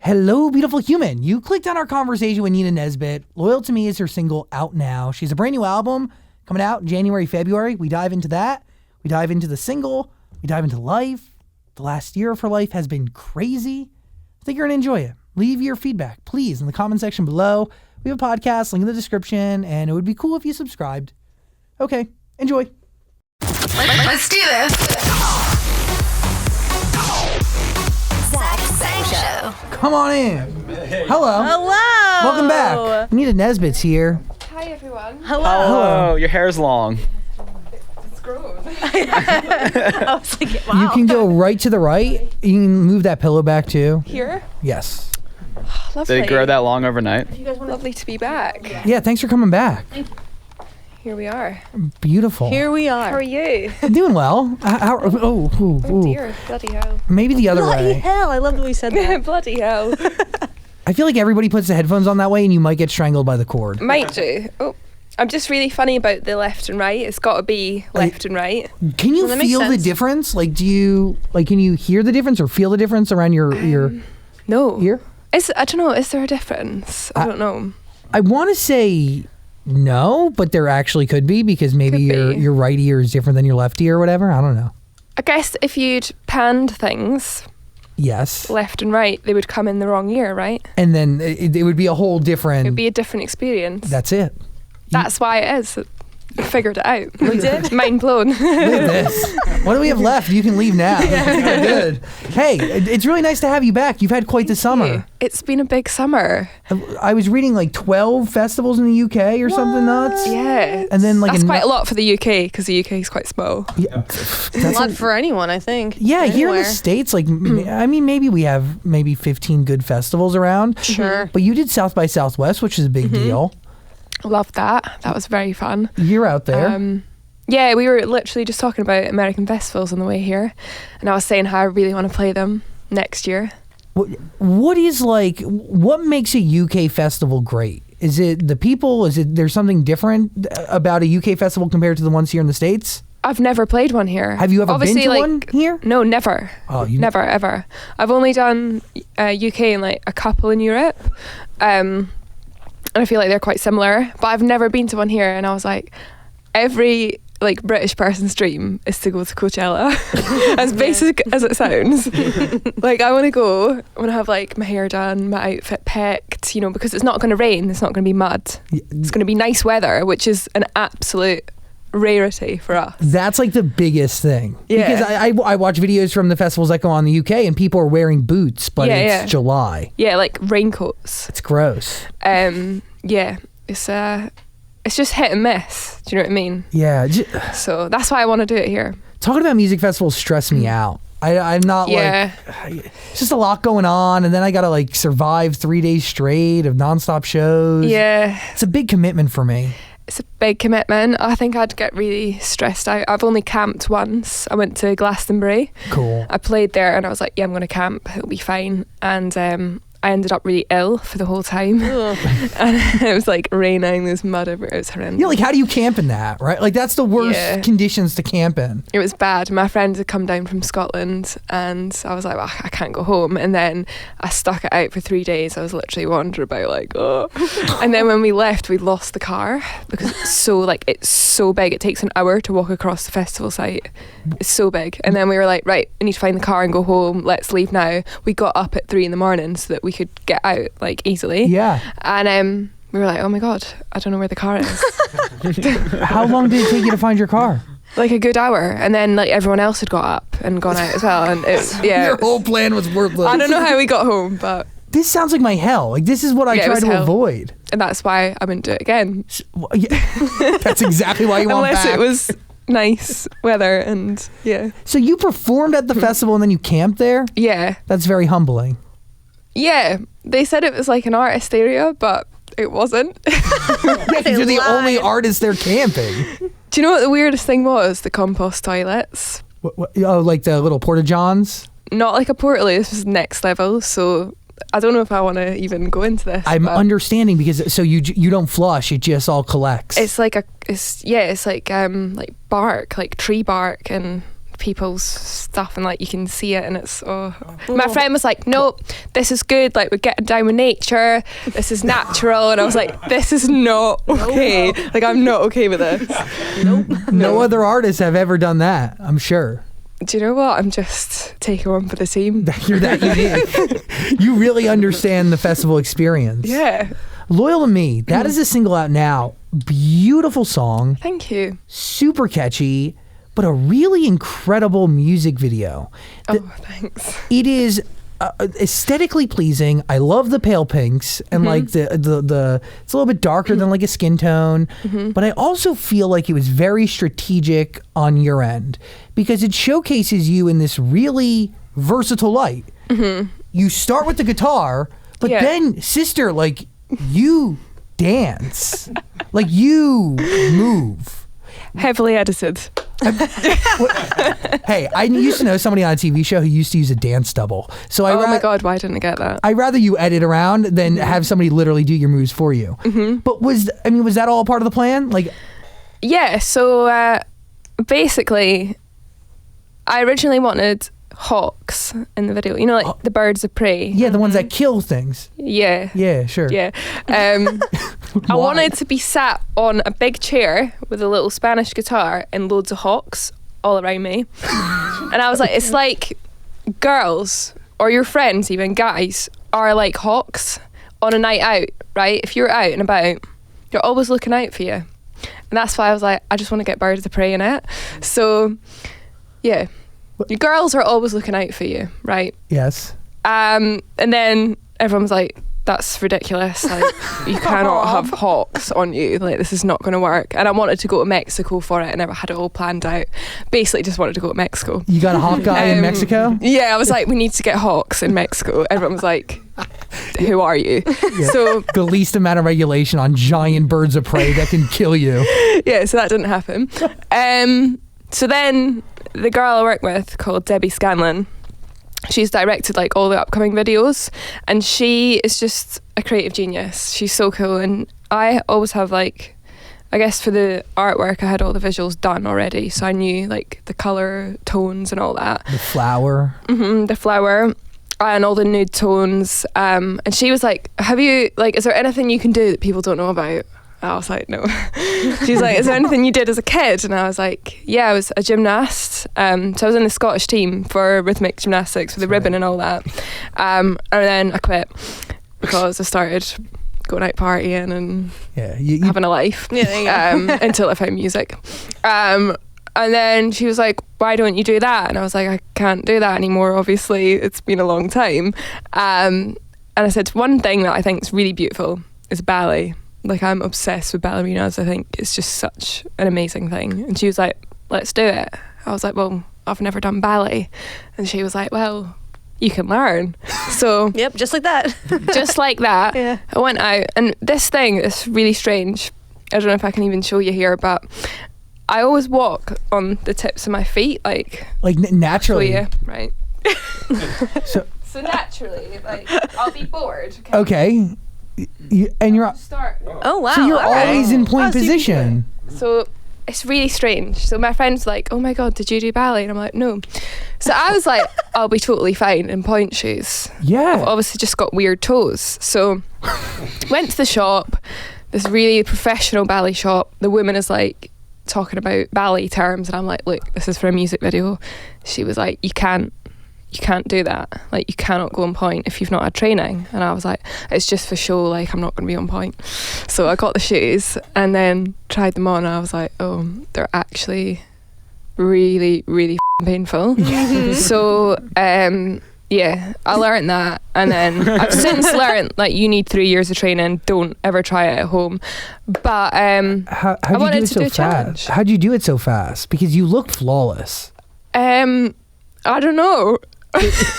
Hello, beautiful human. You clicked on our conversation with Nina Nesbitt. Loyal to Me is her single out now. She has a brand new album coming out January, February. We dive into that. We dive into the single. We dive into life. The last year of her life has been crazy. I think you're going to enjoy it. Leave your feedback, please, in the comment section below. We have a podcast, link in the description, and it would be cool if you subscribed. Okay, enjoy. Let's do this. Show. Come on in. Hello. Hello. Welcome back. Nina Nesbitt's here. Hi everyone. Hello. Your hair's long. It's gross. I was like, wow. You can go right to the right. You can move that pillow back too. Here? Yes. Lovely. Did it grow that long overnight? Lovely to be back. Yeah, thanks for coming back. Here we are. Beautiful. Here we How are. are you? Doing well. Oh dear. Bloody hell. Maybe the other Bloody way. hell. I love that we said that. Bloody hell. I feel like everybody puts the headphones on that way and you might get strangled by the cord. Might do. Oh. I'm just really funny about the left and right. It's got to be left and right. Can you that makes feel the sense. difference? Like, can you hear the difference or feel the difference around your No. ear? I don't know. Is there a difference? I don't know. I want to say no, but there actually could be because maybe Could be. your right ear is different than your left ear or whatever. I don't know. I guess if you'd panned things Yes. left and right, they would come in the wrong ear, right? And then it would be a whole different. It would be a different experience. That's it. That's why it is. I figured it out. We did? Mind blown. Look at this. What do we have left? You can leave now. You're good. Hey, it's really nice to have you back. You've had quite the summer. It's been a big summer. I was reading like 12 festivals in the UK or something nuts. Yeah. And then like That's quite a lot for the UK because the UK is quite small. Yeah, A lot for anyone, I think. yeah, here in the Anywhere. States, like, I mean, maybe we have maybe 15 good festivals around. Sure. But you did South by Southwest, which is a big deal. Loved that. That was very fun. You're out there. Yeah, we were literally just talking about American festivals on the way here, and I was saying how I really want to play them next year. What makes a UK festival great? Is it the people? Is it there's something different about a UK festival compared to the ones here in the States? I've never played one here. Have you ever Obviously, been to like, one here? No, never. Oh, Never, ever. I've only done UK and like a couple in Europe. And I feel like they're quite similar, but I've never been to one here, and I was like, every like British person's dream is to go to Coachella. As basic as it sounds. Like, I want to go, I want to have like my hair done, my outfit picked, you know, because it's not going to rain, it's not going to be mud. It's going to be nice weather, which is an absolute rarity for us. That's like the biggest thing. Yeah. Because I watch videos from the festivals that go on in the UK and people are wearing boots, but it's July. Yeah, like raincoats. It's gross. Yeah, it's just hit and miss. Do you know what I mean? Yeah. So that's why I want to do it here. Talking about music festivals stress me out. I'm not Yeah. like, it's just a lot going on, and then I gotta like survive 3 days straight of nonstop shows. Yeah, It's a big commitment for me. it's a big commitment. I think I'd get really stressed out. I've only camped once. I went to Glastonbury. Cool. I played there and I was like, yeah, I'm going to camp. It'll be fine. And I ended up really ill for the whole time. And it was like raining, there's mud everywhere. It was horrendous. Yeah, like how do you camp in that, right? Like that's the worst conditions to camp in. It was bad. My friend had come down from Scotland and I was like, well, I can't go home. And then I stuck it out for 3 days. I was literally wandering about like, oh. And then when we left, we lost the car because it's so big. It takes an hour to walk across the festival site. It's so big. And then we were like, right, we need to find the car and go home. Let's leave now. We got up at 3 a.m. so that we could get out like easily. Yeah. And we were like, oh my God, I don't know where the car is. How long did it take you to find your car? Like a good hour, and then like everyone else had got up and gone out as well, and Your whole plan was worthless. I don't know how we got home, but This sounds like my hell. Like this is what I Yeah, it try was to hell. avoid. and that's why I wouldn't do it again Yeah. That's exactly why you want unless back. it was nice weather. And So you performed at the festival and then you camped there? yeah, That's very humbling. they said it was like an artist area, but it wasn't. Yeah, because you're the only artist there camping. Do you know what the weirdest thing was? The compost toilets. Oh, like the little porta-johns? Not like a portally, this was next level, so I don't know if I want to even go into this. I'm but understanding because so you don't flush, it just all collects. It's like it's like bark, like tree bark and people's stuff and like you can see it and it's my friend was like, nope, this is good, like we're getting down with nature, this is natural, and I was like, this is not okay. Like I'm not okay with this. No other artists have ever done that, I'm sure. Do you know what, I'm just taking one for the team. You're that unique. You really understand the festival experience. Yeah. Loyal to Me, that is a single out now. Beautiful song, Thank you. super catchy, but a really incredible music video. Thanks. It is aesthetically pleasing. I love the pale pinks and like the it's a little bit darker than like a skin tone, but I also feel like it was very strategic on your end because it showcases you in this really versatile light. You start with the guitar, but then sister, like you dance, like you move. Heavily edited. Hey, I used to know somebody on a TV show who used to use a dance double. So Oh my God, why didn't I get that? I'd rather you edit around than have somebody literally do your moves for you. But was that all part of the plan? Like, Yeah, so basically, I originally wanted hawks in the video. You know, like the birds of prey. yeah, the ones that kill things. Yeah. Yeah, sure. Yeah. I wanted to be sat on a big chair with a little Spanish guitar and loads of hawks all around me. And I was like, it's like girls or your friends, even guys, are like hawks on a night out, right? If you're out and about, they're always looking out for you. And that's why I was like, I just want to get birds of prey in it. So, yeah. Your girls are always looking out for you, right? Yes. And then everyone's like, that's ridiculous. Like, you cannot have hawks on you. Like, this is not going to work. And I wanted to go to Mexico for it. I never had it all planned out. Basically, just wanted to go to Mexico. You got a hawk guy in Mexico? Yeah, I was like, we need to get hawks in Mexico. Everyone was like, who are you? Yeah. So The least amount of regulation on giant birds of prey that can kill you. yeah, so that didn't happen. So then the girl I work with called Debbie Scanlon, she's directed like all the upcoming videos and she is just a creative genius. She's so cool, and I always have like, I guess for the artwork I had all the visuals done already, so I knew like the colour tones and all that. The flower. The flower and all the nude tones, and she was like, have you, like, is there anything you can do that people don't know about? I was like, no. She's like, is there anything you did as a kid? And I was like, yeah, I was a gymnast. So I was in the Scottish team for rhythmic gymnastics with the ribbon and all that. And then I quit because I started going out partying and having a life until I found music. And then she was like, why don't you do that? And I was like, I can't do that anymore. Obviously, it's been a long time. And I said, one thing that I think is really beautiful is ballet. Like, I'm obsessed with ballerinas. I think it's just such an amazing thing. And she was like, let's do it. I was like, well, I've never done ballet. And she was like, well, you can learn. So Yep, just like that. just like that, Yeah. I went out. And this thing is really strange. I don't know if I can even show you here, but I always walk on the tips of my feet, like naturally. show you, right? So naturally, like, I'll be bored. okay. And you're Start. Oh, wow. so you're okay. always in point Oh, so you can do it. position. So it's really strange. So my friend's like, oh my God, did you do ballet? And I'm like, no. So I was like, I'll be totally fine in point shoes. I've Yeah. obviously just got weird toes. So went to the shop, this really professional ballet shop. The woman is like talking about ballet terms and I'm like, look, this is for a music video. She was like, you can't do that. Like, you cannot go on point if you've not had training. And I was like, it's just for show, like, I'm not going to be on point. So I got the shoes and then tried them on and I was like, oh, they're actually really, really painful. So yeah, I learned that, and then I've since learned, like, you need 3 years of training. Don't ever try it at home. But How'd you do wanted it to so do a fast? challenge. How'd you do it so fast? Because you look flawless. I don't know.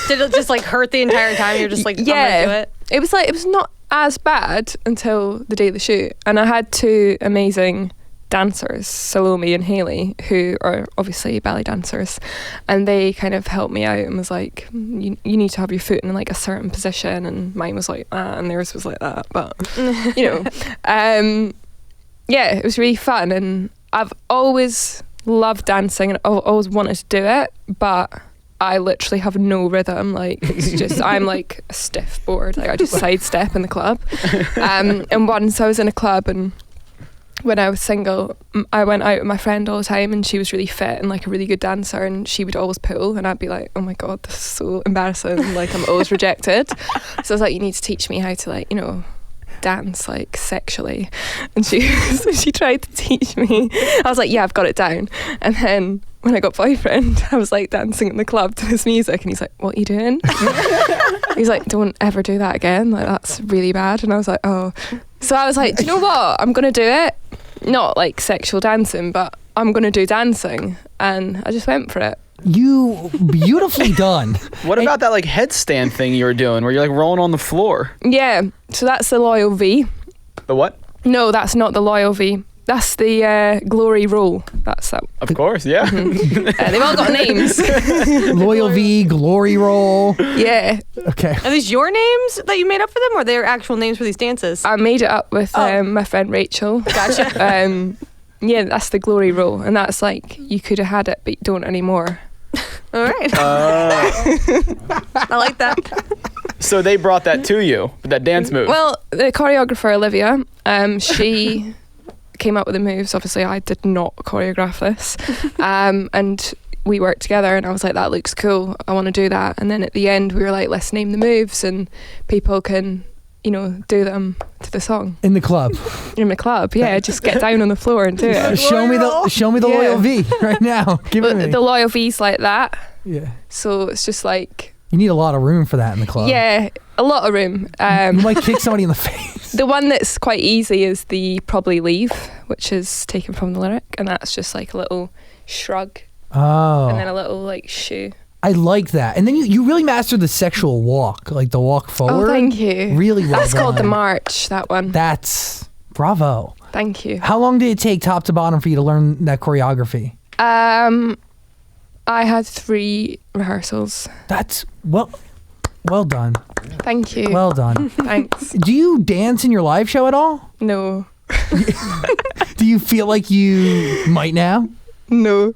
Did it just like hurt the entire time? You're just like, I'm Yeah. gonna do it. It was like, it was not as bad until the day of the shoot, and I had two amazing dancers, Salome and Haley, who are obviously ballet dancers, and they kind of helped me out and was like, you need to have your foot in like a certain position, and mine was like that and theirs was like that, but you know, yeah, it was really fun. And I've always love dancing and always wanted to do it, but I literally have no rhythm. Like, it's just, I'm like a stiff board. Like, I just sidestep in the club. And once I was in a club, and when I was single, I went out with my friend all the time, and she was really fit and like a really good dancer, and she would always pull, and I'd be like, oh my God, this is so embarrassing. Like, I'm always rejected. So I was like, you need to teach me how to, like, you know, dance like sexually. And she tried to teach me. I was like, yeah, I've got it down. And then when I got boyfriend, I was like dancing in the club to this music, and he's like, what are you doing? He's like, don't ever do that again, like that's really bad. And I was like, oh. So I was like, do you know what, I'm gonna do it, not like sexual dancing, but I'm gonna do dancing. And I just went for it. You beautifully done. What about that like headstand thing you were doing where you're like rolling on the floor? Yeah, so that's the Loyal V. The what? No, that's not the Loyal V. That's the Glory Roll. That's that. Of course, yeah. They've all got names. Loyal V, Glory Roll. Yeah. Okay. Are these your names that you made up for them, or they're actual names for these dances? I made it up with my friend Rachel. Gotcha. Yeah, that's the Glory Roll, and that's like, you could have had it, but you don't anymore. All right. I like that. So they brought that to you, that dance move. Well, the choreographer Olivia, she came up with the moves. Obviously, I did not choreograph this, and we worked together, and I was like, that looks cool, I want to do that. And then at the end we were like, let's name the moves and people can, you know, do them to the song In the club. in the club. Yeah, just get down on the floor and do it. Show me the Yeah. Loyal V right now. Give it to me. The Loyal V's like that, Yeah. so it's just like, You need a lot of room for that in the club. yeah, a lot of room. You might kick somebody in the face. The one that's quite easy is the Probably Leave, which is taken from the lyric, and that's just like a little shrug Oh. and then a little like shoo. I like that. And then you really mastered the sexual walk, like the walk forward. Oh, thank you. Really well That's called the done. march, that one. That's bravo. Thank you. How long did it take top to bottom for you to learn that choreography? I had 3 rehearsals. That's well done. Thank you. Well done. Thanks. Do you dance in your live show at all? No. Do you feel like you might now? No.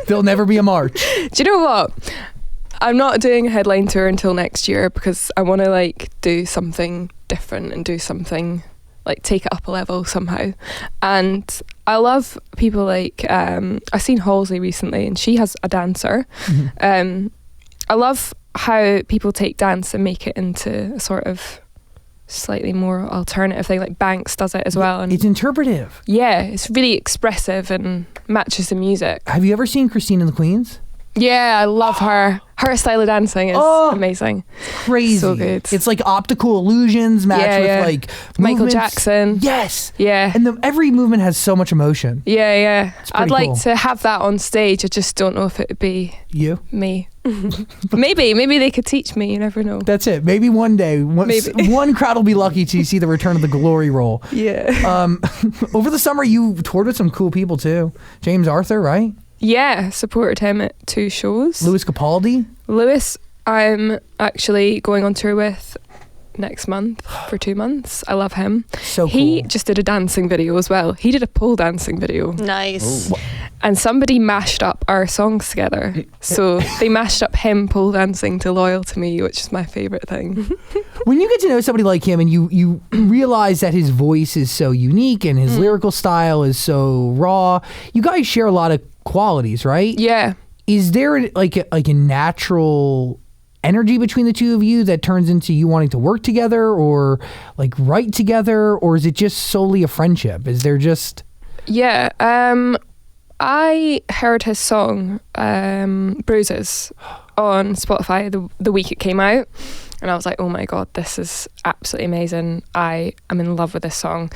There'll never be a march. Do you know what? I'm not doing a headline tour until next year because I want to like do something different and do something like take it up a level somehow. And I love people like I seen Halsey recently, and she has a dancer. I love how people take dance and make it into a sort of slightly more alternative thing. Like Banks does it as well, and It's interpretive. yeah, it's really expressive and matches the music. Have you ever seen Christine and the Queens? Yeah, I love her. Her style of dancing is amazing. Crazy. So good. It's like optical illusions matched Yeah, with yeah. like Michael movements. Jackson. Yes. Yeah. And every movement has so much emotion. Yeah. pretty I'd like cool. to have that on stage. I just don't know if it would be You? me. Maybe they could teach me. You never know. That's it. Maybe one day, Maybe. one crowd will be lucky to see the return of the Glory Roll. Yeah. Over the summer, you toured with some cool people too. James Arthur, right? Yeah, supported him at 2 shows. Lewis Capaldi. Lewis, I'm actually going on tour with next month for 2 months. I love him. So He cool. just did a dancing video as well. He did a pole dancing video. Nice. And somebody mashed up our songs together. So they mashed up him pole dancing to Loyal to Me, which is my favourite thing. When you get to know somebody like him and you realize that his voice is so unique and his lyrical style is so raw, you guys share a lot of qualities, right? Yeah. Is there like a natural energy between the two of you that turns into you wanting to work together or like write together, or is it just solely a friendship? Is there just... Yeah. I heard his song Bruises on Spotify the week it came out, and I was like, oh my God, this is absolutely amazing. I am in love with this song.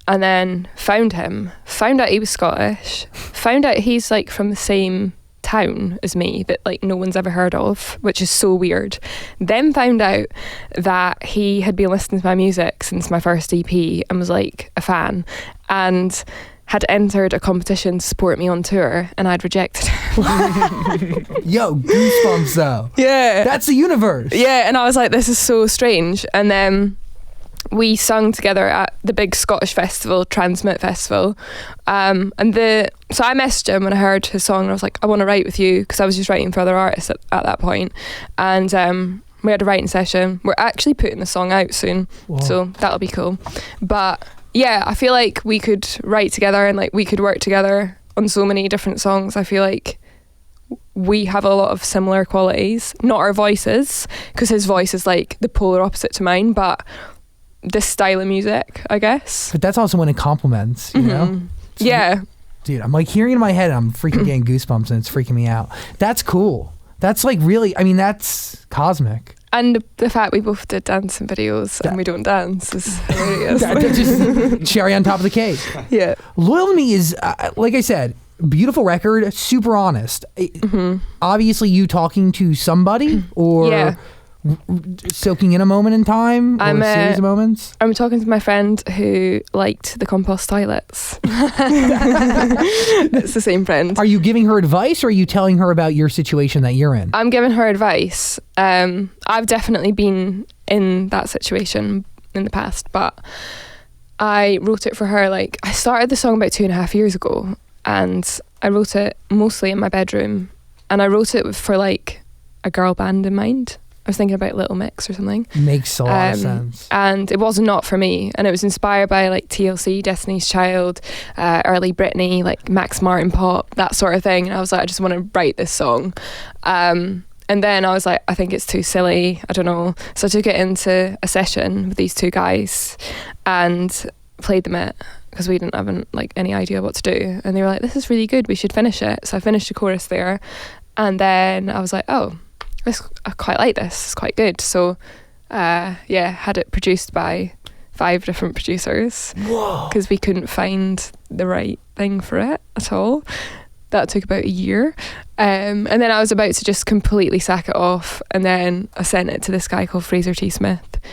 And then found out he was Scottish, found out he's like from the same town as me that like no one's ever heard of, which is so weird. Then found out that he had been listening to my music since my first EP and was like a fan, and had entered a competition to support me on tour, and I'd rejected him. Yo, goosebumps though. Yeah. That's the universe. Yeah, and I was like, this is so strange. And then we sung together at the big Scottish festival, Transmit Festival. So I messaged him when I heard his song and I was like, I want to write with you, because I was just writing for other artists at that point. And we had a writing session. We're actually putting the song out soon. Whoa. So that'll be cool. But yeah, I feel like we could write together and like we could work together on so many different songs. I feel like we have a lot of similar qualities, not our voices, because his voice is like the polar opposite to mine, but this style of music, I guess. But that's also when it complements, you know? So, yeah. Dude, I'm like hearing it in my head and I'm freaking getting goosebumps and it's freaking me out. That's cool. That's like really, I mean, that's cosmic. And the fact we both did dancing videos and we don't dance is hilarious. That's just cherry on top of the cake. Yeah. Loyal to Me is, like I said, beautiful record, super honest. Obviously, you talking to somebody or soaking in a moment in time or a series of moments? I'm talking to my friend who liked the compost toilets. It's the same friend. Are you giving her advice or are you telling her about your situation that you're in? I'm giving her advice. I've definitely been in that situation in the past, but I wrote it for her. Like, I started the song about 2.5 years ago and I wrote it mostly in my bedroom, and I wrote it for like a girl band in mind. I was thinking about Little Mix or something. Makes a lot of sense. And it was not for me. And it was inspired by like TLC, Destiny's Child, early Britney, like Max Martin pop, that sort of thing. And I was like, I just want to write this song. And then I was like, I think it's too silly. I don't know. So I took it into a session with these two guys and played them it, because we didn't have like any idea what to do. And they were like, this is really good. We should finish it. So I finished the chorus there. And then I was like, oh, I quite like this. It's quite good. So, had it produced by 5 different producers because we couldn't find the right thing for it at all. That took about a year. And then I was about to just completely sack it off. And then I sent it to this guy called Fraser T,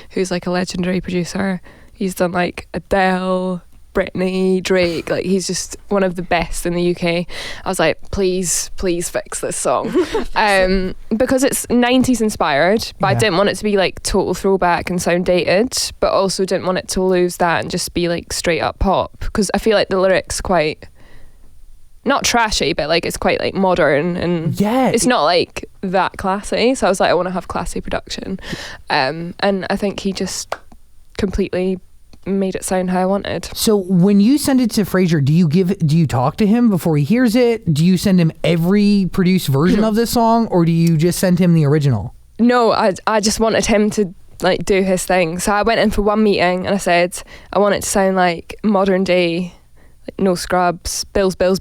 who's like a legendary producer. He's done like Adele, Britney, Drake, like he's just one of the best in the UK. I was like, please fix this song. Because it's 90s inspired, but I didn't want it to be like total throwback and sound dated, but also didn't want it to lose that and just be like straight up pop, because I feel like the lyrics quite, not trashy, but like it's quite like modern and it's not like that classy. So I was like, I want to have classy production. And I think he just completely made it sound how I wanted. So when you send it to Fraser, do you talk to him before he hears it? Do you send him every produced version of this song, or do you just send him the original? No, I just wanted him to like do his thing. So I went in for one meeting and I said I want it to sound like modern day, like no scrubs, bills. But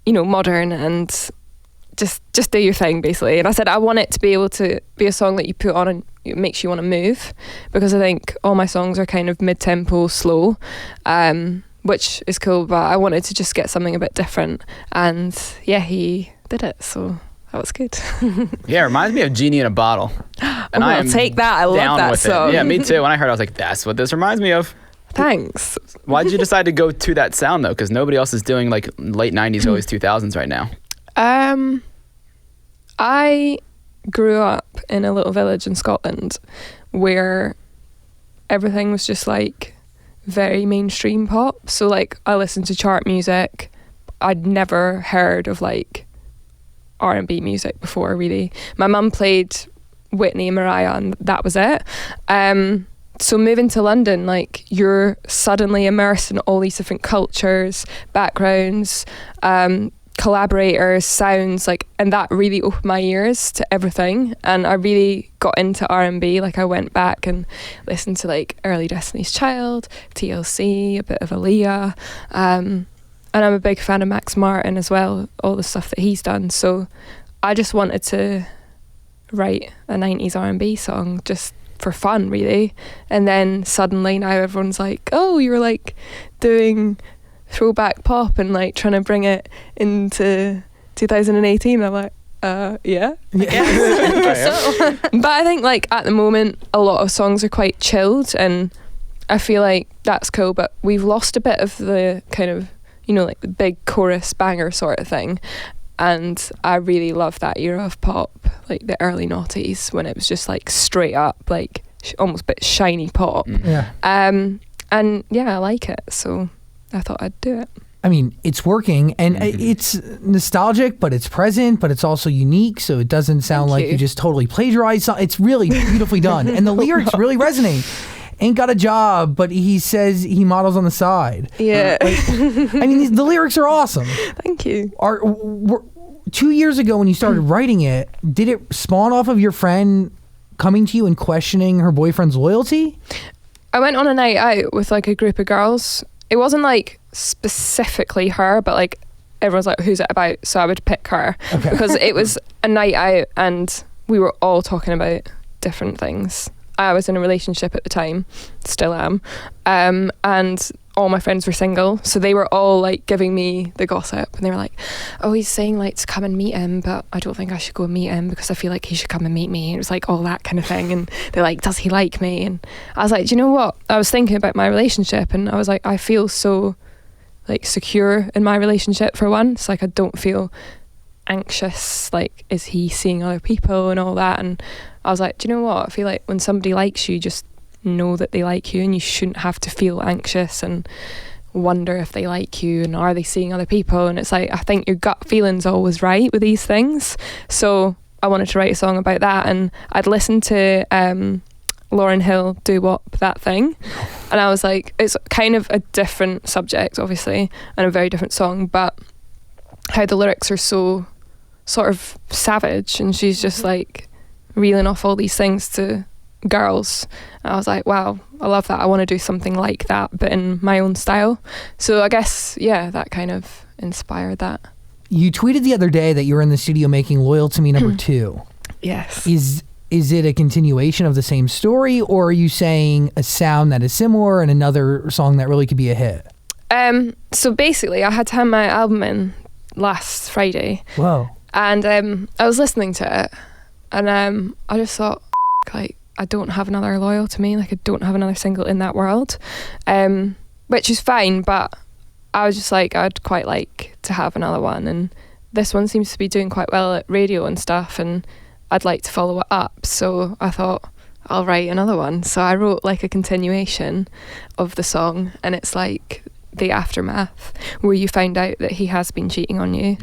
you know, modern and just do your thing basically. And I said I want it to be able to be a song that you put on and it makes you want to move, because I think all my songs are kind of mid-tempo, slow, which is cool, but I wanted to just get something a bit different, and he did it, so that was good. Yeah, it reminds me of Genie in a Bottle. And I'll take that. I love that song. Yeah, me too. When I heard it, I was like, that's what this reminds me of. Thanks. Why did you decide to go to that sound though? Because nobody else is doing like late 90s, early 2000s right now. I grew up in a little village in Scotland where everything was just like very mainstream pop. So like I listened to chart music. I'd never heard of like R&B music before, really. My mum played Whitney and Mariah and that was it. So moving to London, like you're suddenly immersed in all these different cultures, backgrounds, collaborators, sounds, like, and that really opened my ears to everything, and I really got into R&B. Like I went back and listened to like early Destiny's Child, TLC, a bit of Aaliyah, and I'm a big fan of Max Martin as well, all the stuff that he's done. So I just wanted to write a 90s R&B song just for fun, really. And then suddenly now everyone's like, oh, you're like doing throwback pop and like trying to bring it into 2018. I'm like, yeah, I guess. So, but I think like at the moment a lot of songs are quite chilled, and I feel like that's cool, but we've lost a bit of the kind of, you know, like the big chorus banger sort of thing. And I really love that era of pop, like the early noughties, when it was just like straight up like almost a bit shiny pop. Yeah. And yeah, I like it, so I thought I'd do it. I mean, it's working, and it's nostalgic, but it's present, but it's also unique, so it doesn't sound like you just totally plagiarized. It's really beautifully done, and the lyrics really resonate. Ain't got a job, but he says he models on the side. Yeah. I mean, the lyrics are awesome. Thank you. 2 years ago when you started writing it, did it spawn off of your friend coming to you and questioning her boyfriend's loyalty? I went on a night out with like a group of girls. It wasn't like specifically her, but like everyone's like, who's it about? So I would pick her because it was a night out and we were all talking about different things. I was in a relationship at the time, still am, and all my friends were single, so they were all like giving me the gossip, and they were like, oh, he's saying like to come and meet him, but I don't think I should go and meet him because I feel like he should come and meet me. And it was like all that kind of thing, and they're like, does he like me? And I was like, do you know what, I was thinking about my relationship, and I was like, I feel so like secure in my relationship for once. Like I don't feel anxious, like is he seeing other people and all that. And I was like, do you know what, I feel like when somebody likes you, just know that they like you, and you shouldn't have to feel anxious and wonder if they like you and are they seeing other people. And it's like, I think your gut feeling's always right with these things. So I wanted to write a song about that, and I'd listened to Lauryn Hill do Wop That Thing, and I was like, it's kind of a different subject obviously and a very different song, but how the lyrics are so sort of savage, and she's just like reeling off all these things to girls. And I was like, wow, I love that. I want to do something like that but in my own style. So I guess, yeah, that kind of inspired that. You tweeted the other day that you were in the studio making Loyal to Me #2. Yes. Is it a continuation of the same story, or are you saying a sound that is similar and another song that really could be a hit? So basically I had to hand my album in last Friday. Whoa. And I was listening to it, and I just thought, like, I don't have another Loyal to Me, like I don't have another single in that world, which is fine, but I was just like, I'd quite like to have another one, and this one seems to be doing quite well at radio and stuff, and I'd like to follow it up. So I thought, I'll write another one. So I wrote like a continuation of the song, and it's like the aftermath where you find out that he has been cheating on you.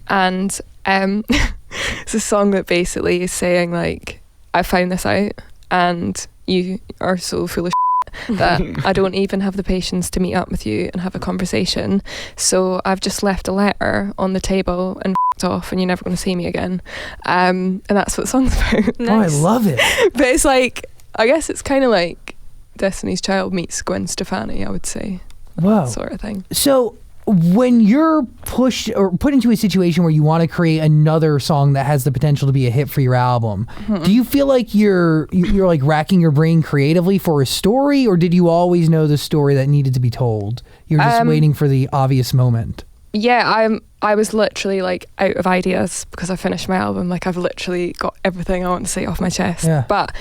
And it's a song that basically is saying like, I found this out and you are so full of shit that I don't even have the patience to meet up with you and have a conversation, so I've just left a letter on the table and off, and you're never going to see me again. And that's what the song's about. Nice. Oh, I love it. But it's like, I guess it's kind of like Destiny's Child meets Gwen Stefani, I would say. Wow. Sort of thing. So when you're pushed or put into a situation where you want to create another song that has the potential to be a hit for your album, do you feel like you're like racking your brain creatively for a story, or did you always know the story that needed to be told? You're just waiting for the obvious moment. Yeah, I was literally like out of ideas because I finished my album. Like I've literally got everything I want to say off my chest. Yeah. But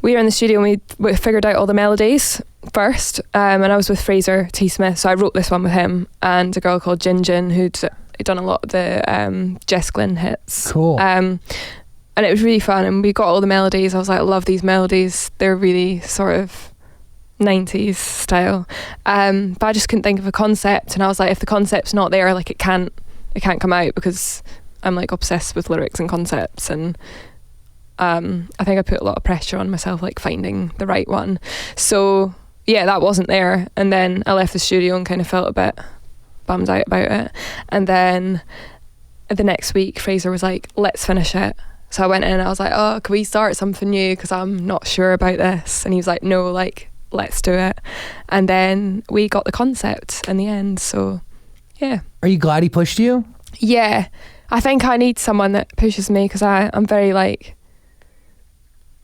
we were in the studio and we figured out all the melodies first, and I was with Fraser T. Smith, so I wrote this one with him and a girl called Jin Jin who'd done a lot of the Jess Glynne hits. Cool. And it was really fun, and we got all the melodies. I was like, I love these melodies. They're really sort of 90s style. But I just couldn't think of a concept, and I was like, if the concept's not there, like it can't come out, because I'm like obsessed with lyrics and concepts, and I think I put a lot of pressure on myself, like finding the right one. So yeah, that wasn't there, and then I left the studio and kind of felt a bit bummed out about it. And then the next week Fraser was like, let's finish it. So I went in and I was like, oh, can we start something new, because I'm not sure about this. And he was like, no, like let's do it. And then we got the concept in the end. So yeah. Are you glad he pushed you? Yeah, I think I need someone that pushes me, because I'm very like,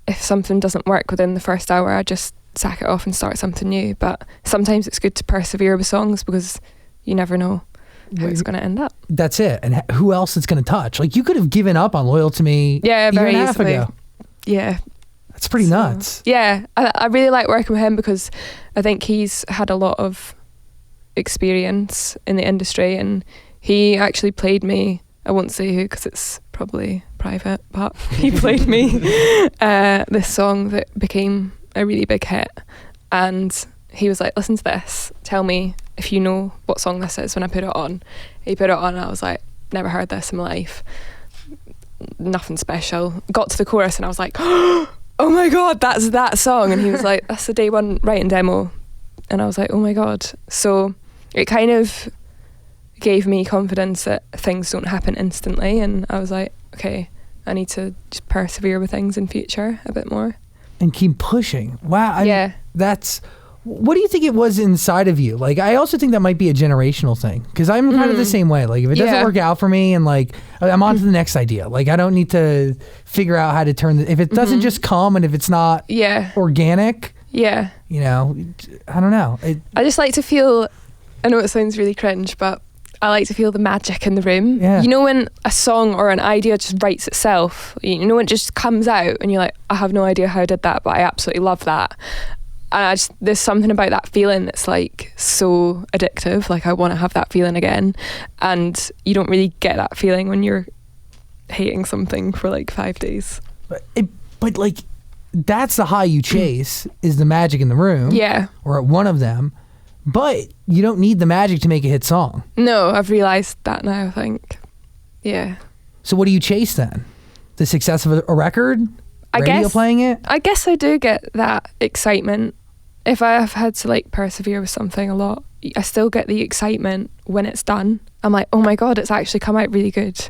if something doesn't work within the first hour, I just sack it off and start something new. But sometimes it's good to persevere with songs, because you never know how it's going to end up. That's it. And who else it's going to touch? Like, you could have given up on Loyal to Me a year and a half ago. Yeah. That's pretty nuts. Yeah. I really like working with him, because I think he's had a lot of experience in the industry, and he actually played me, I won't say who because it's probably private, but he played me this song that became a really big hit. And he was like, listen to this, tell me if you know what song this is when I put it on. He put it on and I was like, never heard this in my life. Nothing special. Got to the chorus and I was like, oh my God, that's that song. And he was like, that's the day one writing demo. And I was like, oh my God. So it kind of gave me confidence that things don't happen instantly. And I was like, okay, I need to just persevere with things in future a bit more. And keep pushing. Wow. Yeah. That's... What do you think it was inside of you? Like, I also think that might be a generational thing, because I'm kind of the same way. Like, if it doesn't work out for me, and like, I'm on to the next idea. Like, I don't need to figure out how to turn if it doesn't just come, and if it's not organic, you know, I don't know. I just like to feel, I know it sounds really cringe, but I like to feel the magic in the room. Yeah. You know, when a song or an idea just writes itself, you know, when it just comes out and you're like, I have no idea how I did that, but I absolutely love that. And there's something about that feeling that's like so addictive. Like, I want to have that feeling again. And you don't really get that feeling when you're hating something for like 5 days. But like, that's the high you chase, is the magic in the room. Yeah. Or one of them. But you don't need the magic to make a hit song. No, I've realised that now, I think. Yeah. So what do you chase then? The success of a record? I Radio guess playing it? I guess I do get that excitement. If I have had to like persevere with something a lot, I still get the excitement when it's done. I'm like, oh my God, it's actually come out really good.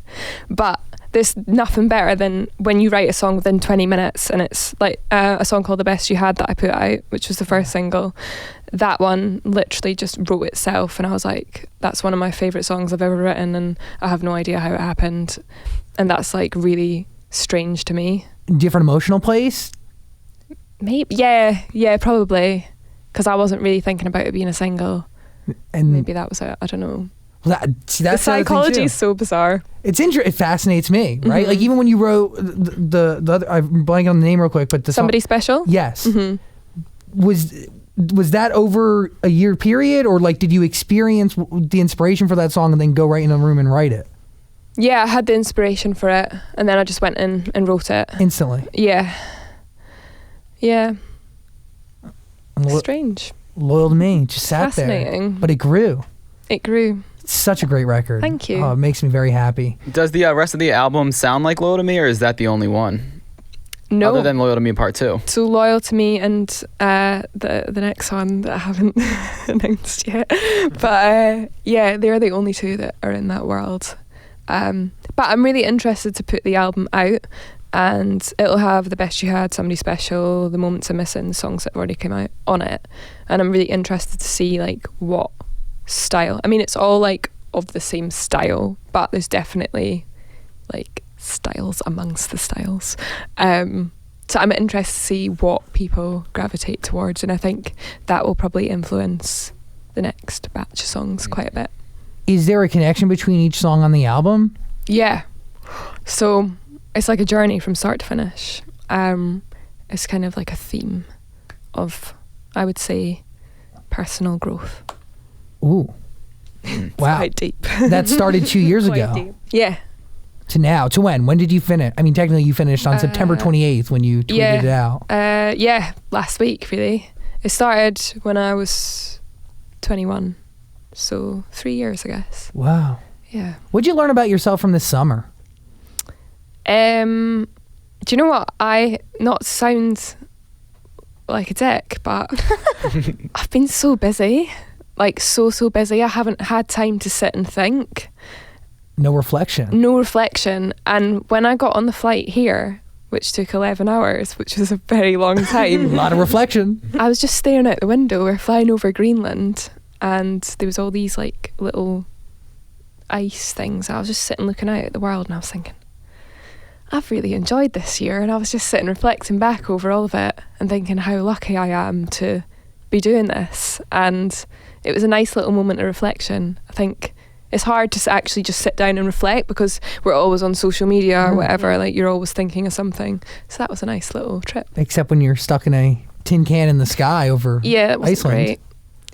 But there's nothing better than when you write a song within 20 minutes, and it's like a song called The Best You Had that I put out, which was the first single. That one literally just wrote itself, and I was like, that's one of my favourite songs I've ever written, and I have no idea how it happened. And that's like really strange to me. Different emotional place? Maybe, yeah, probably, because I wasn't really thinking about it being a single, and maybe that was it. I don't know. That's the psychology is so bizarre. It's it fascinates me, right? Like, even when you wrote the other, I'm blanking on the name real quick, but Somebody Special. Yes, was that over a year period, or like, did you experience the inspiration for that song and then go right in a room and write it? Yeah, I had the inspiration for it, and then I just went in and wrote it instantly. Yeah. Strange. Loyal to me, just sat there. But it grew. It's such a great record. Thank you. Oh, it makes me very happy. Does the rest of the album sound like Loyal to Me, or is that the only one? No. Other than Loyal to Me Part 2. So Loyal to Me and the next one that I haven't announced yet. But yeah, they're the only two that are in that world. But I'm really interested to put the album out, and it'll have The Best You Had, Somebody Special, The Moments I'm Missing, the songs that have already come out on it. And I'm really interested to see like what style. I mean, it's all like of the same style, but there's definitely like styles amongst the styles. So I'm interested to see what people gravitate towards, and I think that will probably influence the next batch of songs quite a bit. Is there a connection between each song on the album? Yeah. So it's like a journey from start to finish. It's kind of like a theme of, I would say, personal growth. Ooh. Wow. Quite deep. That started 2 years Quite ago. deep. Yeah. To now. To when? When did you finish? I mean, technically you finished on September 28th when you tweeted it out. Yeah, last week, really. It started when I was 21. So 3 years, I guess. Wow. Yeah. What'd you learn about yourself from this summer? Do you know what? I not to sound like a dick, but I've been so busy. Like so busy. I haven't had time to sit and think. No reflection. No reflection. And when I got on the flight here, which took 11 hours, which was a very long time. A lot of reflection. I was just staring out the window. We're flying over Greenland, and there was all these like little ice things. I was just sitting looking out at the world, and I was thinking, I've really enjoyed this year. And I was just sitting reflecting back over all of it and thinking how lucky I am to be doing this. And it was a nice little moment of reflection. I think it's hard to actually just sit down and reflect because we're always on social media or whatever, like you're always thinking of something. So that was a nice little trip. Except when you're stuck in a tin can in the sky over it was Iceland. Great.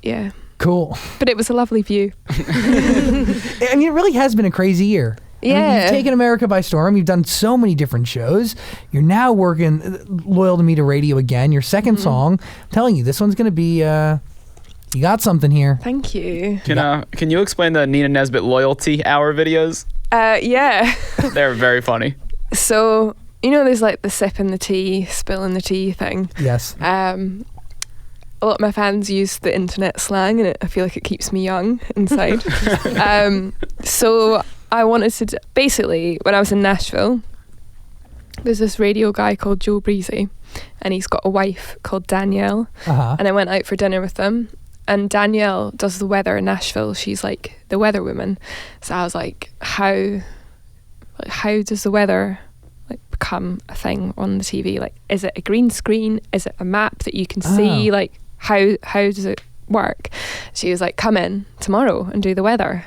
Yeah. Cool. But it was a lovely view. I mean, it really has been a crazy year. I mean, Yeah. you've taken America by storm. You've done so many different shows. You're now working Loyal to Me to radio again. Your second song. I'm telling you, this one's going to be, you got something here. Thank you. Can you explain the Nina Nesbitt Loyalty Hour videos? Yeah. They're very funny. So, you know, there's like the sipping the tea, spilling the tea thing. Yes. A lot of my fans use the internet slang, and I feel like it keeps me young inside. So I wanted to basically, when I was in Nashville, there's this radio guy called Joe Breezy, and he's got a wife called Danielle. And I went out for dinner with them, and Danielle does the weather in Nashville. She's like the weather woman. So I was like, how does the weather become a thing on the TV? Like, is it a green screen? Is it a map that you can see? Like, how does it work? She was like, come in tomorrow and do the weather.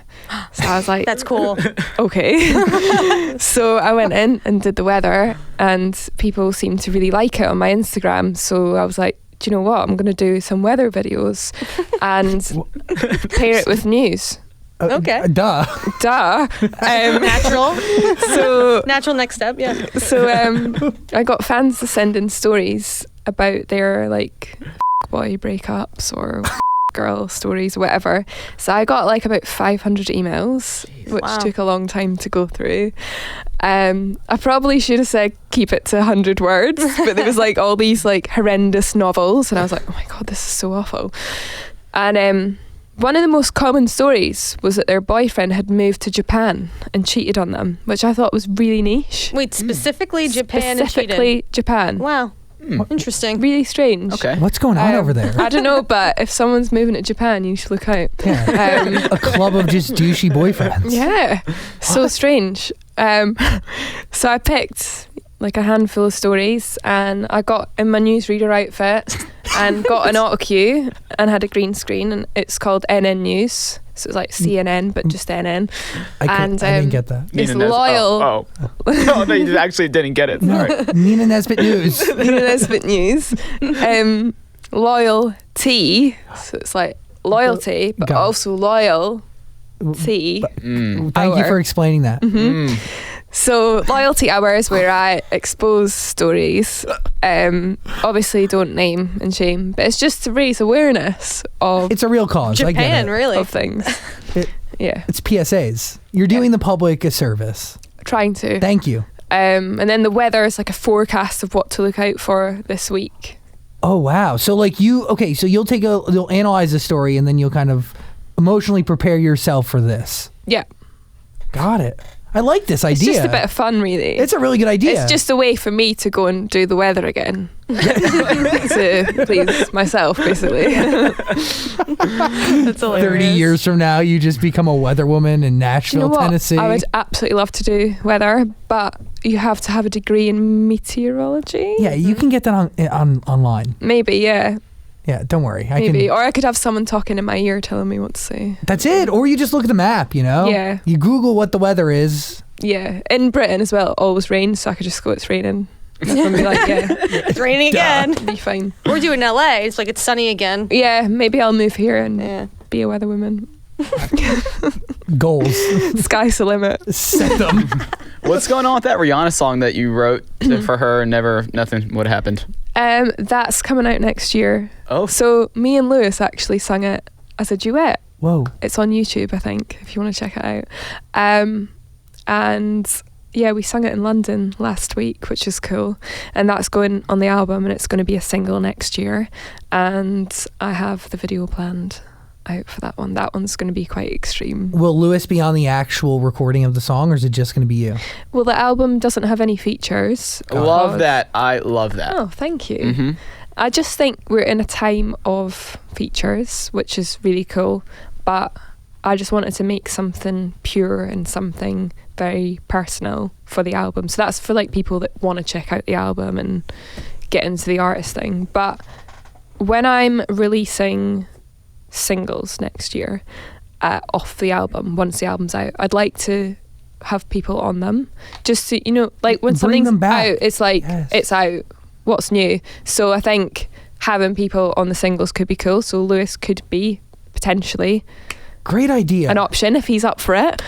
So I was like, That's cool. okay. So I went in and did the weather, and people seemed to really like it on my Instagram. So I was like, do you know what? I'm going to do some weather videos and pair it with news. Okay. Duh. Natural. So Natural next step, yeah. So I got fans to send in stories about their like boy breakups or girl stories, whatever. So I got like about 500 emails, which Wow. took a long time to go through. I probably should have said keep it to 100 words, but there was like all these like horrendous novels, and I was like, oh my god, this is so awful. And one of the most common stories was that their boyfriend had moved to Japan and cheated on them, which I thought was really niche. Wait, specifically Japan and Specifically cheated. Japan. Wow. Interesting. Really strange. Okay. What's going on over there? I don't know, but if someone's moving to Japan, you should look out. Yeah. A club of just douchey boyfriends. Yeah, so strange. So I picked like a handful of stories, and I got in my newsreader outfit and got an auto cue and had a green screen, and it's called NN News. So it's like CNN, but just NN. I didn't get that. It's Nina loyal. Oh. No, you actually didn't get it. Sorry. Nina Nesbitt News. Nina Nesbitt News. Loyal T. So it's like loyalty, but Got it. also loyal T. Thank you for explaining that. So loyalty hours where I expose stories. Obviously don't name and shame, but it's just to raise awareness of It's a real cause. I get Japan, it. really. of things. Yeah, It's PSAs. You're doing the public a service. trying to. Thank you. And then the weather is like a forecast of what to look out for this week. Oh wow. So like so you'll analyze the story and then you'll kind of emotionally prepare yourself for this. Yeah, Got it. I like this it's idea. just a bit of fun, really. It's a really good idea. It's just a way for me to go and do the weather again to please myself, basically. That's hilarious. 30 years from now, you just become a weather woman in Nashville, You know what? Tennessee. I would absolutely love to do weather, but you have to have a degree in meteorology. Yeah, you can get that on online. Maybe, yeah. Yeah, don't worry. Maybe. Or I could have someone talking in my ear telling me what to say. That's it. Or you just look at the map, you know? Yeah. You Google what the weather is. Yeah. In Britain as well, it always rains, so I could just go, it's raining. And be like, yeah, It's raining again. be fine. We're doing LA. It's like it's sunny again. Yeah, maybe I'll move here and Yeah. be a weather woman. Goals. Sky's the limit. Set them. What's going on with that Rihanna song that you wrote for her and nothing would happened? That's coming out next year. Oh. So me and Lewis actually sung it as a duet. Whoa. It's on YouTube, I think, if you want to check it out. And yeah, we sung it in London last week, which is cool. And that's going on the album, and it's going to be a single next year. And I have the video planned out for that one. That one's going to be quite extreme. Will Lewis be on the actual recording of the song, or is it just going to be you? Well, the album doesn't have any features. Love that. I love that. Oh, thank you. I just think we're in a time of features, which is really cool. But I just wanted to make something pure and something very personal for the album. So that's for like people that want to check out the album and get into the artist thing. But when I'm releasing singles next year off the album, once the album's out, I'd like to have people on them, just to, you know, like when Bring something's them back. out, it's like, Yes. it's out, what's new? So I think having people on the singles could be cool. So Lewis could be potentially Great idea. an option if he's up for it.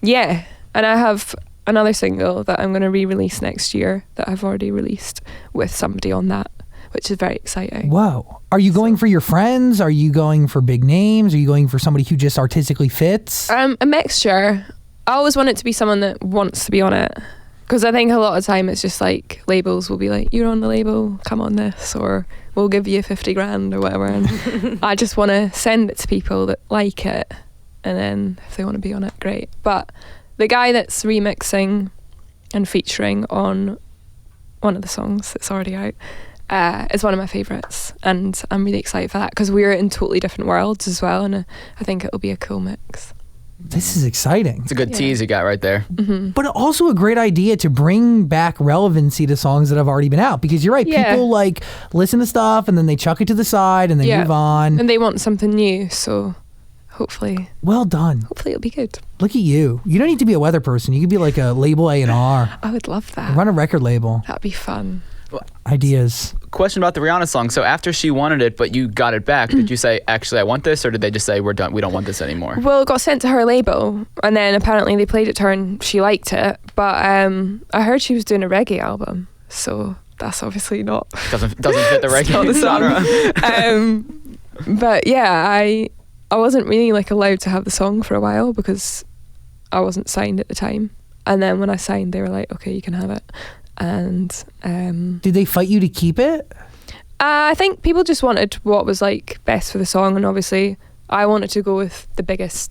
Yeah, And I have another single that I'm going to re-release next year that I've already released with somebody on that, which is very exciting. Whoa. Are you going for your friends? Are you going for big names? Are you going for somebody who just artistically fits? A mixture. I always want it to be someone that wants to be on it. Because I think a lot of time it's just like labels will be like, you're on the label, come on this, or we'll give you 50 grand or whatever. And I just want to send it to people that like it. And then if they want to be on it, great. But the guy that's remixing and featuring on one of the songs that's already out is one of my favourites. And I'm really excited for that because we're in totally different worlds as well. And I think it'll be a cool mix. This is exciting. It's a good tease you got right there. Mm-hmm. But also a great idea to bring back relevancy to songs that have already been out. Because you're right, people like listen to stuff and then they chuck it to the side and they move on. And they want something new, so hopefully. Well done. Hopefully it'll be good. Look at you. You don't need to be a weather person. You could be like a label A&R. I would love that. Run a record label. That'd be fun. Ideas. Question about the Rihanna song. So after she wanted it, but you got it back, did you say, actually, I want this? Or did they just say, we're done, we don't want this anymore? Well, it got sent to her label, and then apparently they played it to her and she liked it. But I heard she was doing a reggae album, so that's obviously not... Doesn't fit the reggae genre. But yeah, I wasn't really like allowed to have the song for a while because I wasn't signed at the time. And then when I signed, they were like, okay, you can have it. And did they fight you to keep it? I think people just wanted what was like best for the song, and obviously I wanted to go with the biggest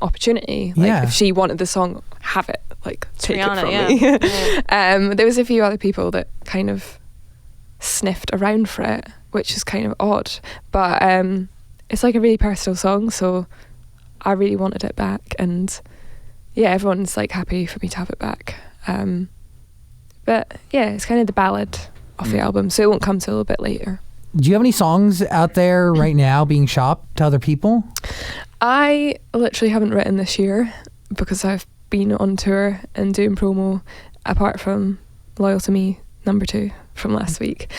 opportunity. Like if she wanted the song, have it. Like take Rihanna, it from me. There was a few other people that kind of sniffed around for it, which is kind of odd. But it's like a really personal song, so I really wanted it back, and yeah, everyone's like happy for me to have it back. But yeah, it's kind of the ballad of the album, so it won't come till a little bit later. Do you have any songs out there right now being shopped to other people? I literally haven't written this year because I've been on tour and doing promo, apart from Loyal to Me #2 from last week.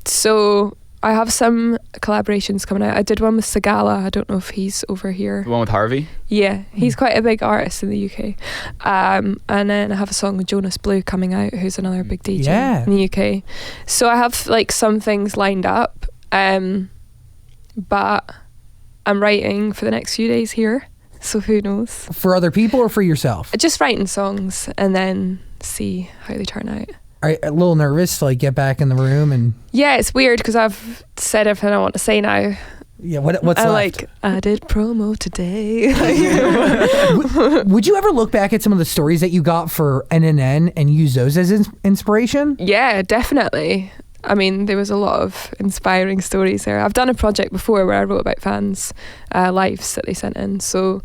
So I have some collaborations coming out. I did one with Sagala. I don't know if he's over here. The one with Harvey? Yeah, he's quite a big artist in the UK. And then I have a song with Jonas Blue coming out, who's another big DJ in the UK. So I have like some things lined up, but I'm writing for the next few days here. So who knows? For other people or for yourself? Just writing songs and then see how they turn out. Are you a little nervous to like get back in the room and... Yeah, it's weird because I've said everything I want to say now. Yeah, what's left? Like, I did promo today. Would you ever look back at some of the stories that you got for NNN and use those as inspiration? Yeah, definitely. I mean, there was a lot of inspiring stories there. I've done a project before where I wrote about fans' lives that they sent in, so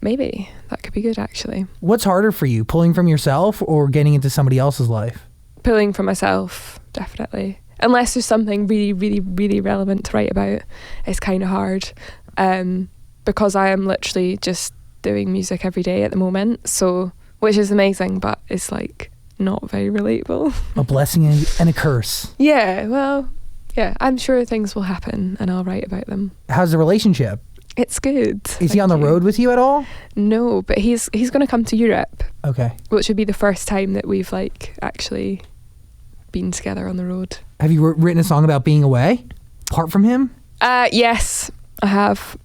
maybe that could be good actually. What's harder for you, pulling from yourself or getting into somebody else's life? Pulling from myself, definitely. Unless there's something really, really, really relevant to write about, it's kind of hard. Because I am literally just doing music every day at the moment, so which is amazing, but it's like not very relatable. A blessing and a curse. Yeah, well, yeah, I'm sure things will happen and I'll write about them. How's the relationship? It's good. Is he on the road with you at all? No, but he's going to come to Europe. Okay. Which would be the first time that we've like actually been together on the road. Have you written a song about being away, apart from him? Yes, I have.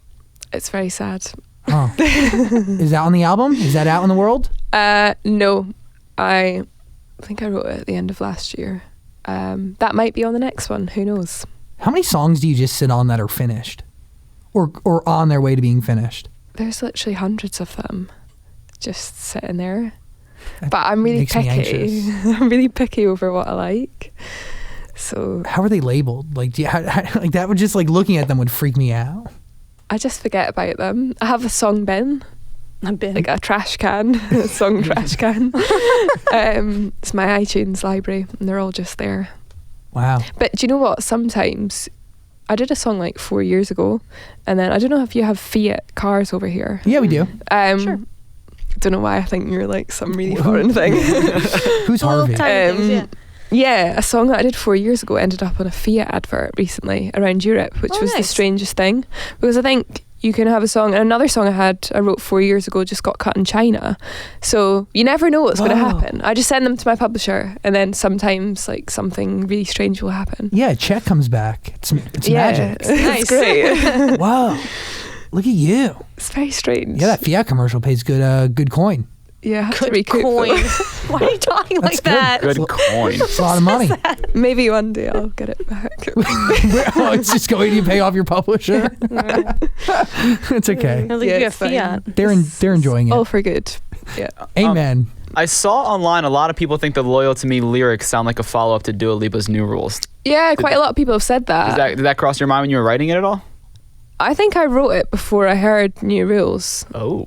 It's very sad. Oh. Is that on the album? Is that out in the world? No, I think I wrote it at the end of last year. That might be on the next one. Who knows? How many songs do you just sit on that are finished, or on their way to being finished? There's literally hundreds of them, just sitting there. But I'm really Makes me picky. anxious. I'm really picky over what I like. So how are they labeled? Like, like that would just like looking at them would freak me out. I just forget about them. I have a song bin. A bin. Like a trash can, a song trash can. It's my iTunes library and they're all just there. Wow. But do you know what? Sometimes I did a song like 4 years ago, and then I don't know if you have Fiat cars over here. Yeah, we do. Sure. Don't know why I think you're like some really foreign thing. Who's Harvey? Yeah, a song that I did 4 years ago ended up on a Fiat advert recently around Europe, which was the strangest thing, because I think you can have a song, and another song I wrote 4 years ago just got cut in China. So you never know what's going to happen. I just send them to my publisher, and then sometimes like something really strange will happen. Yeah, a check comes back. It's magic. It's great. Wow, look at you. It's very strange. Yeah, that Fiat commercial pays good coin. Yeah, I have to Good recoup coin. those. Why are you talking That's like that? Good coin. It's a lot of money. Maybe one day I'll get it back. Oh, it's just going to pay off your publisher. It's okay. At least Yeah, you it's have fine. Fiat. They're enjoying it. All for good. Yeah. Amen. I saw online a lot of people think the Loyal to Me lyrics sound like a follow-up to Dua Lipa's New Rules. Yeah, quite a lot of people have said that. Did that cross your mind when you were writing it at all? I think I wrote it before I heard New Rules. Oh.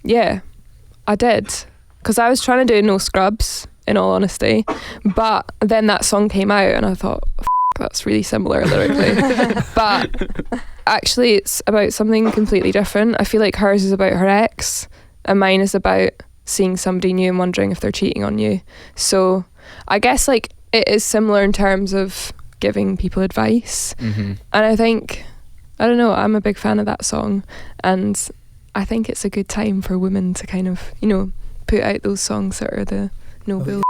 Yeah, I did. Because I was trying to do No Scrubs, in all honesty. But then that song came out and I thought, that's really similar lyrically. But actually it's about something completely different. I feel like hers is about her ex and mine is about seeing somebody new and wondering if they're cheating on you. So I guess like it is similar in terms of giving people advice. Mm-hmm. And I think, I don't know, I'm a big fan of that song, and I think it's a good time for women to kind of, you know, put out those songs that are the noble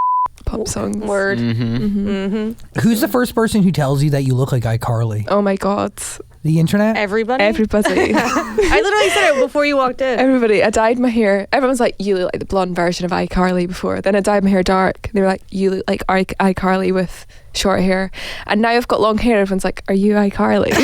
pop songs. Word. Mm-hmm. Mm-hmm. Who's the first person who tells you that you look like iCarly? Oh my God. The internet? Everybody? Everybody. I literally said it before you walked in. Everybody. I dyed my hair. Everyone's like, you look like the blonde version of iCarly before. Then I dyed my hair dark. They were like, you look like iCarly with short hair. And now I've got long hair. Everyone's like, are you iCarly?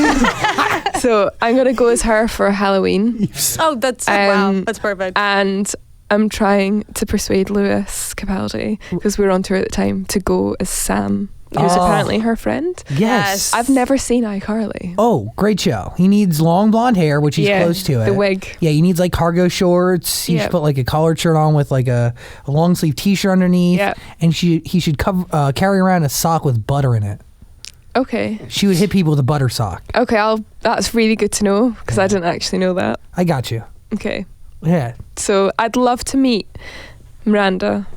So I'm going to go as her for Halloween. Oh, that's wow. That's perfect. And I'm trying to persuade Lewis Capaldi, because we were on tour at the time, to go as Sam, who's apparently her friend. Yes. I've never seen iCarly. Oh, great show. He needs long blonde hair, which he's close to it. The wig. Yeah, he needs like cargo shorts. He should put like a collared shirt on with like a long sleeve t-shirt underneath. Yeah. And he should carry around a sock with butter in it. Okay. She would hit people with a butter sock. Okay, that's really good to know, because I didn't actually know that. I got you. Okay. Yeah. So I'd love to meet Miranda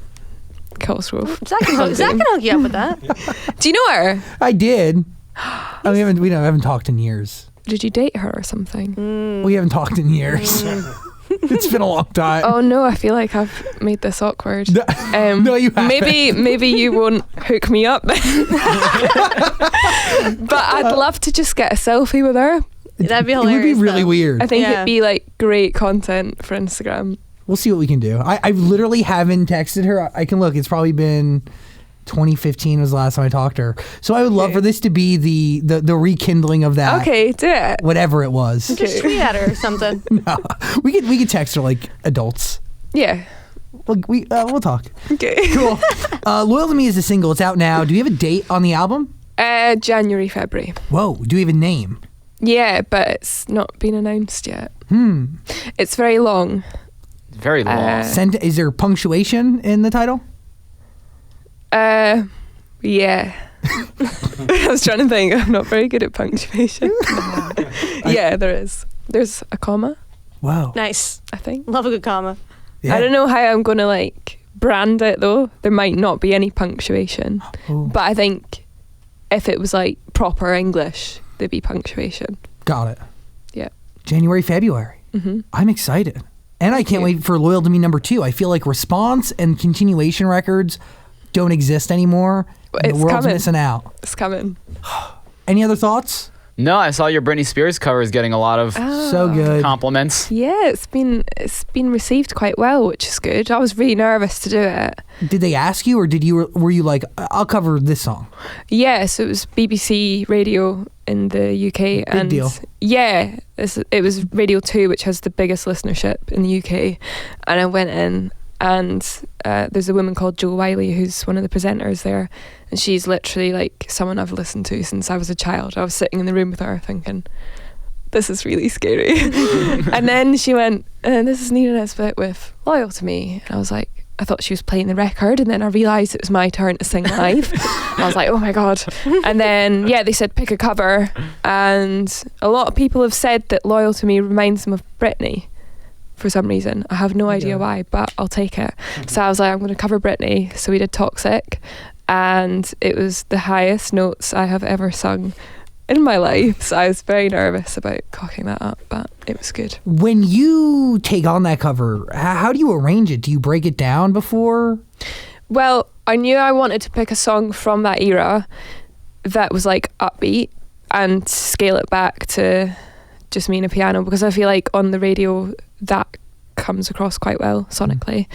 Cosgrove. Zach can hook you up with that. Do you know her? I did. We haven't talked in years. Did you date her or something? We haven't talked in years. It's been a long time. Oh no, I feel like I've made this awkward. No, you haven't. Maybe you won't hook me up then. But I'd love to just get a selfie with her. That'd be It hilarious. would be really though. weird. I think Yeah. it'd be like great content for Instagram. We'll see what we can do. I literally haven't texted her. I can look. It's probably been 2015 was the last time I talked to her. So I would love for this to be the rekindling of that. Okay, do it. Whatever it was. Just tweet at her or something. No, we could text her like adults. Yeah. We'll talk. Okay. Cool. Loyal to Me is a single. It's out now. Do you have a date on the album? January, February. Whoa. Do you have a name? Yeah, but it's not been announced yet. Hmm. It's very long. Very long. Is there punctuation in the title? Yeah. I was trying to think. I'm not very good at punctuation. Yeah, there is. There's a comma, Wow. Nice. I think. Love a good comma. Yeah. I don't know how I'm going to like brand it though. There might not be any punctuation. Ooh. But I think if it was like proper English, there'd be punctuation. Got it. Yeah. January, February. Mm-hmm. I'm excited. And I can't wait for Loyal to Me #2. I feel like response and continuation records don't exist anymore. It's the world's coming. missing out. It's coming. Any other thoughts? No, I saw your Britney Spears cover is getting a lot of So good. compliments. Yeah, it's been received quite well, which is good. I was really nervous to do it. Did they ask you, or were you like, I'll cover this song? Yeah, so it was BBC Radio in the UK. Big deal. Yeah, it was Radio 2, which has the biggest listenership in the UK. And I went in, and there's a woman called Jo Wiley who's one of the presenters there, and she's literally like someone I've listened to since I was a child. I was sitting in the room with her thinking, this is really scary. And then she went, this is Nina Nesbitt with Loyal to Me. And I was like, I thought she was playing the record, and then I realised it was my turn to sing live. I was like, oh my God. And then, yeah, they said pick a cover, and a lot of people have said that Loyal to Me reminds them of Britney for some reason. I have no idea why, but I'll take it. So I was like, I'm going to cover Britney. So we did Toxic, and it was the highest notes I have ever sung in my life. So I was very nervous about cocking that up, but it was good. When you take on that cover, how do you arrange it? Do you break it down before? Well, I knew I wanted to pick a song from that era that was like upbeat and scale it back to just me and a piano, because I feel like on the radio that comes across quite well sonically.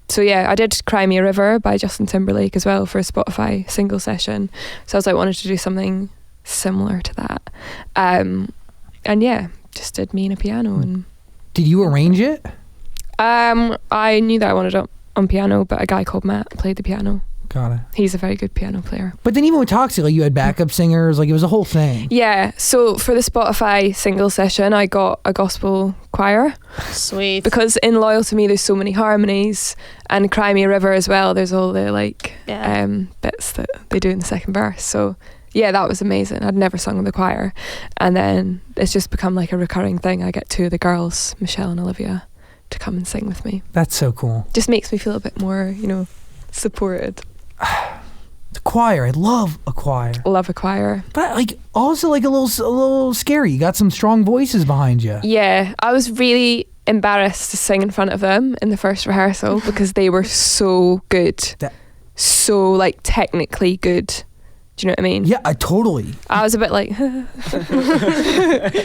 So yeah, I did Cry Me a River by Justin Timberlake as well for a Spotify single session. So I was like, wanted to do something similar to that. And yeah, just did me and a piano. And Did you arrange it? I knew that I wanted it on piano, but a guy called Matt played the piano. Got it. He's a very good piano player. But then even with Toxic, like you had backup singers, like it was a whole thing. Yeah, so for the Spotify single session, I got a gospel choir. Sweet. Because in Loyal to Me, there's so many harmonies, and Cry Me a River as well, there's all the bits that they do in the second verse. So yeah, that was amazing. I'd never sung with the choir. And then it's just become like a recurring thing. I get two of the girls, Michelle and Olivia, to come and sing with me. That's so cool. Just makes me feel a bit more, supported. The choir, I love a choir. Love a choir. But like also like a little scary. You got some strong voices behind you. Yeah, I was really embarrassed to sing in front of them in the first rehearsal because they were so good. So like technically good. Do you know what I mean? Yeah, totally. I was a bit like,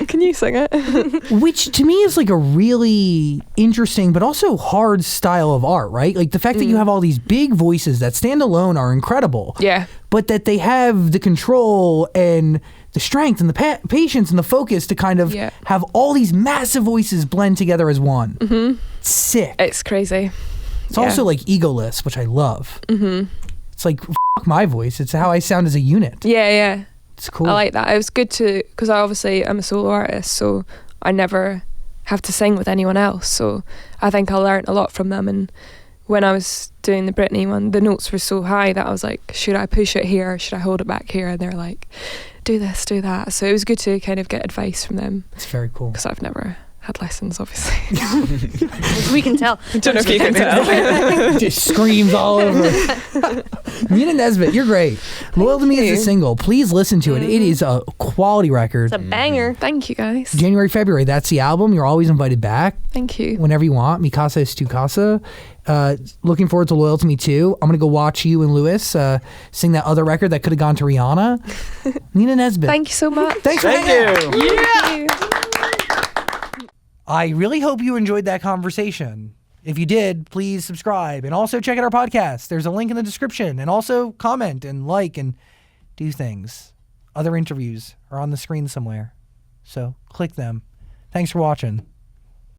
can you sing it? Which to me is like a really interesting but also hard style of art, right? Like the fact that you have all these big voices that stand alone are incredible. Yeah. But that they have the control and the strength and the patience and the focus to kind of have all these massive voices blend together as one. Mm-hmm. Sick. It's crazy. It's also like egoless, which I love. Mm-hmm. It's like, fuck my voice. It's how I sound as a unit. Yeah. It's cool. I like that. It was good because I obviously I'm a solo artist, so I never have to sing with anyone else. So I think I learned a lot from them. And when I was doing the Britney one, the notes were so high that I was like, should I push it here? Should I hold it back here? And they're like, do this, do that. So it was good to kind of get advice from them. It's very cool. Because I've never had lessons, obviously. We can tell. I don't know if you can tell. Just screams all over. Nina Nesbitt, you're great. Loyal to Me is the single. Please listen to it. It is a quality record. It's a banger. Thank you, guys. January, February, that's the album. You're always invited back. Thank you. Whenever you want. Mi casa es tu casa. Looking forward to Loyal to Me too. I'm going to go watch you and Lewis sing that other record that could have gone to Rihanna. Nina Nesbitt. Thank you so much. Thanks for Thank hanging out. you. Thank you. I really hope you enjoyed that conversation. If you did, please subscribe and also check out our podcast. There's a link in the description, and also comment and like and do things. Other interviews are on the screen somewhere, so click them. Thanks for watching.